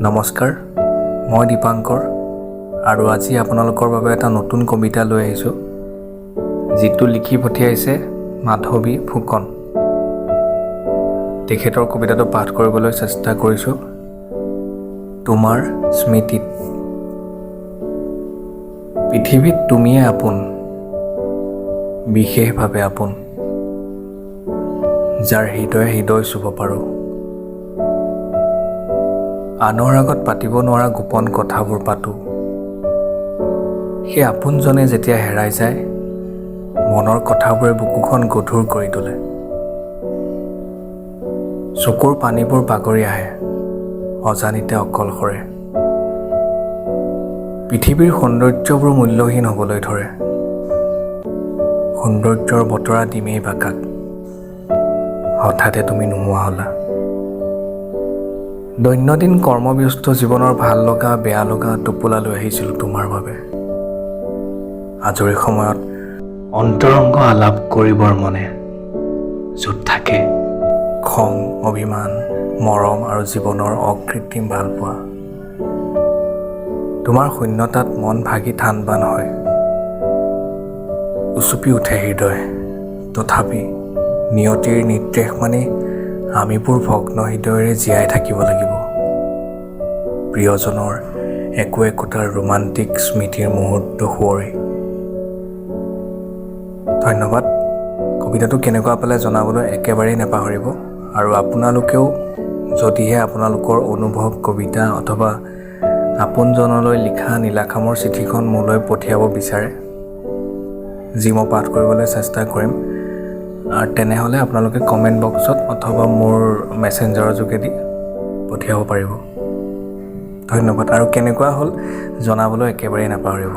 নমস্কাৰ, মই দীপাংকৰ আৰু আজি আপোনালোকৰ বাবে এটা নতুন কবিতা লৈ আহিছোঁ, যিটো লিখি পঠিয়াইছে মাধৱী ফুকন। তেখেতৰ কবিতাটো পাঠ কৰিবলৈ চেষ্টা কৰিছোঁ। তোমাৰ স্মৃতিত। পৃথিৱীত তুমিয়ে আপোন, বিশেষভাৱে আপোন, যাৰ হৃদয় চুব পাৰোঁ। আনৰ আগত পাতিব নোৱাৰা গোপন কথাবোৰ পাতোঁ। সেই আপোনজনে যেতিয়া হেৰাই যায়, মনৰ কথাবোৰে বুকুখন গধুৰ কৰি তোলে। চকুৰ পানীবোৰ বাগৰি আহে, অজানিতে অকলশৰে। পৃথিৱীৰ সৌন্দৰ্যবোৰ মূল্যহীন হ'বলৈ ধৰে। সৌন্দৰ্যৰ বতৰা দিমেই বাকাক, হঠাতে তুমি নোহোৱা হ'লা। দৈনন্দিন কৰ্মব্যস্ত জীৱনৰ ভাল লগা বেয়া লগা টোপোলা লৈ আহিছিলোঁ তোমাৰ বাবে। আজৰি সময়ত অন্তৰংগ আলাপ কৰিবৰ মনে, য'ত থাকে খং, অভিমান, মৰম আৰু জীৱনৰ অকৃত্ৰিম ভালপোৱা। তোমাৰ শূন্যতাত মন ভাগি থান বান হয়, উচুপি উঠে হৃদয়। তথাপি নিয়তিৰ নিৰ্দেশ মানি আমিবোৰ ভগ্ন হৃদয়েৰে জীয়াই থাকিব লাগিব। প্ৰিয়জনৰ একোটাৰ ৰোমান্টিক স্মৃতিৰ মুহূৰ্ত সোঁৱৰি। ধন্যবাদ। কবিতাটো কেনেকুৱা পালে জনাবলৈ একেবাৰেই নাপাহৰিব। আৰু আপোনালোকেও যদিহে আপোনালোকৰ অনুভৱ, কবিতা অথবা আপোনজনলৈ লিখা নীলাখামৰ চিঠিখন মোলৈ পঠিয়াব বিচাৰে, যি মই পাঠ কৰিবলৈ চেষ্টা কৰিম, আৰু তেনেহ'লে আপোনালোকে কমেণ্ট বক্সত অথবা মোৰ মেছেঞ্জাৰৰ যোগেদি পঠিয়াব পাৰিব। ধন্যবাদ। আৰু কেনেকুৱা হ'ল জনাবলৈ একেবাৰেই নাপাহৰিব।